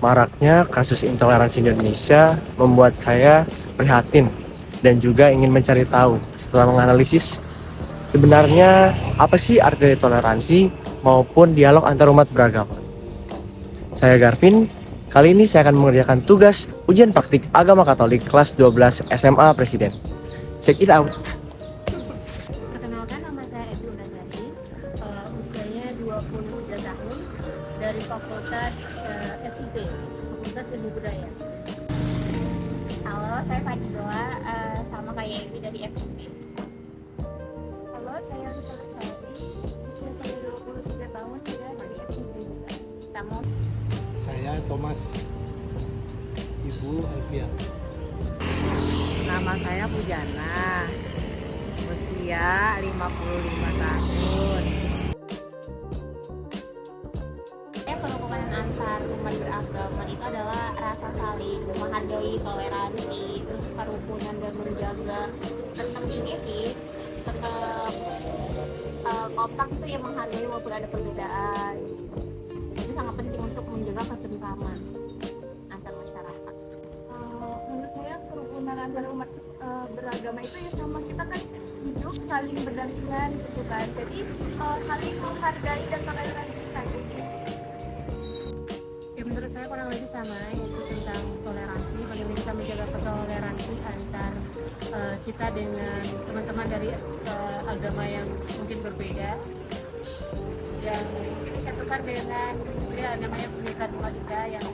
Maraknya kasus intoleransi di Indonesia membuat saya prihatin dan juga ingin mencari tahu setelah menganalisis sebenarnya apa sih arti dari toleransi maupun dialog antar umat beragama. Saya Garvin, kali ini saya akan mengerjakan tugas ujian praktik agama Katolik kelas 12 SMA Presiden. Check it out. Perkenalkan, nama saya Edwin Najati, usianya 23 tahun, dari Fakultas FIB, Fakultas Ilmu Budaya. Halo, saya Fadila, sama kayak Evi dari FIB. Halo, saya Lisa Lestari, usia saya 23 tahun, saya dari FIB juga. Kamu? Saya Thomas, Ibu Alfia. Nama saya Pujana, usia 55 tahun. Kerukunan antar umat beragama itu adalah rasa saling menghargai, toleransi, terus kerukunan dan menjaga tetap ini sih, tetap kompak itu yang menghargai walaupun ada perbedaan. Itu sangat penting untuk menjaga ketentraman antar masyarakat. Menurut saya kerukunan antar umat beragama itu ya sama, kita kan hidup saling berdampingan gitu kan, jadi saling menghargai dan toleransi saja sih. Ya, menurut saya kurang lebih sama, yaitu tentang toleransi, bagaimana kita menjaga toleransi antar kita dengan teman-teman dari agama yang mungkin berbeda, yang disatukan dengan ya namanya Bhinneka Tunggal Ika yang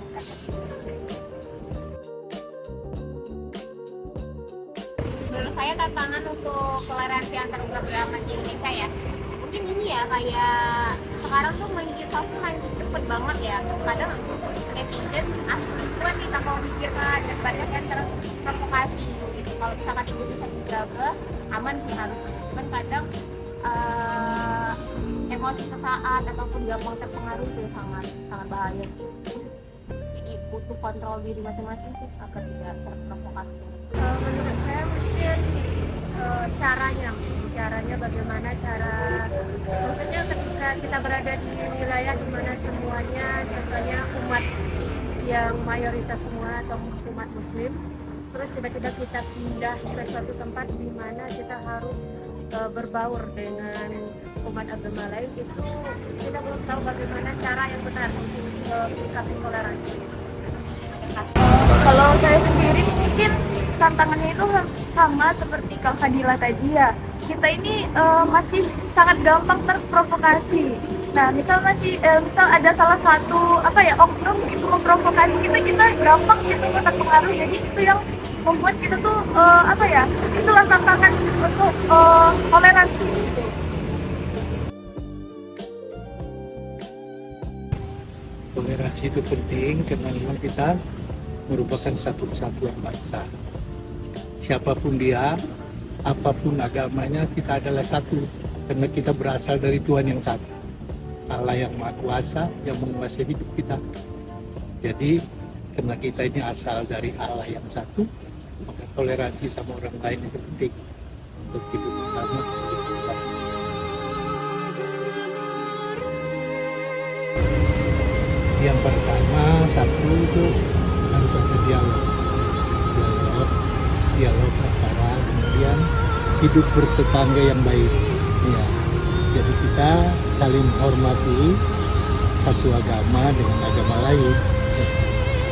Menurut saya tantangan untuk toleransi antar umat beragama di Indonesia ya, mungkin ini ya, kayak sekarang tuh main cepet banget ya. Kadang netizen asli buat kita kalau mikirkan dan banyak yang terprovokasi gitu. Kalau misalkan itu bisa dijaga, aman sih harusnya. Cuman kadang emosi sesaat ataupun gampang terpengaruh itu sangat bahaya sih. Jadi butuh kontrol diri masing-masing sih agar tidak terprovokasi. menurut saya mungkin caranya bagaimana maksudnya ketika kita berada di wilayah di mana semuanya contohnya umat yang mayoritas semua atau umat muslim, terus tiba-tiba kita pindah ke suatu tempat di mana kita harus berbaur dengan umat agama lain, itu kita belum tahu bagaimana cara yang benar untuk meningkatkan toleransi. Kalau saya sendiri mungkin tantangannya itu sama seperti Kak Fadila tadi ya. Kita ini masih sangat gampang terprovokasi. Nah, misal ada salah satu oknum gitu memprovokasi kita gampang gitu terpengaruh. Jadi itu yang membuat kita tuh itulah tantangan untuk toleransi gitu. Toleransi itu penting karena memang kita merupakan satu kesatuan bangsa. Siapapun dia, apapun agamanya, kita adalah satu karena kita berasal dari Tuhan yang satu, Allah yang Maha Kuasa yang menguasai hidup kita. Jadi karena kita ini asal dari Allah yang satu, maka toleransi sama orang lain itu penting untuk hidup bersama sebagai satu bangsa. Yang pertama, satu itu harus ada dialog antara, kemudian hidup bertetangga yang baik ya. Jadi kita saling menghormati satu agama dengan agama lain.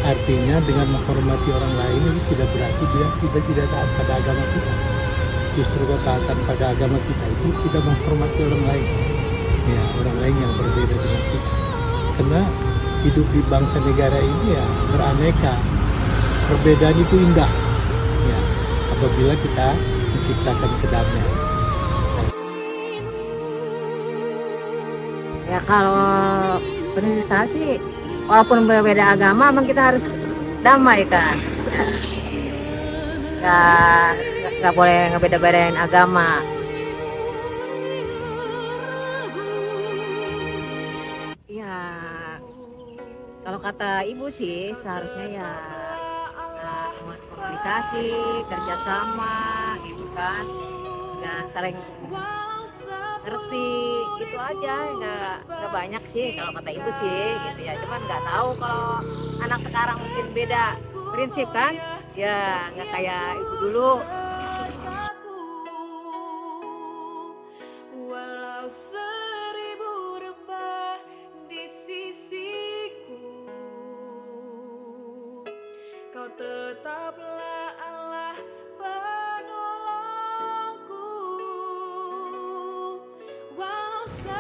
Artinya dengan menghormati orang lain ini tidak berarti kita tidak taat pada agama kita. Justru ketaatan pada agama kita itu kita menghormati orang lain ya, orang lain yang berbeda dengan kita. Karena hidup di bangsa negara ini ya beraneka, perbedaan itu indah ya, apabila kita menciptakan kedamaian. Ya kalau menurut saya sih, walaupun berbeda agama, memang kita harus damai kan. Ya, nggak boleh ngebeda-bedain agama. Ya, kalau kata ibu sih seharusnya ya komunikasi, kerjasama, gitu kan, dan saling ngerti itu aja, nggak banyak sih kalau kata ibu sih gitu ya, cuman nggak tahu kalau anak sekarang mungkin beda prinsip kan ya, nggak kayak ibu dulu. Walau seribu rebah di sisiku, kau tetaplah Allah penolongku. Walau 10.000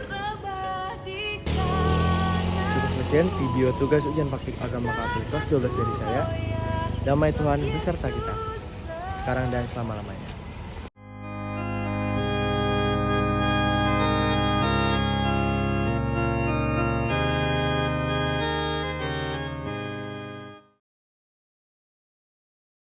rebah di kanan. Cukup sekian video tugas ujian praktik agama KAP kelas 12 dari saya. Damai Tuhan beserta kita, sekarang dan selama-lamanya.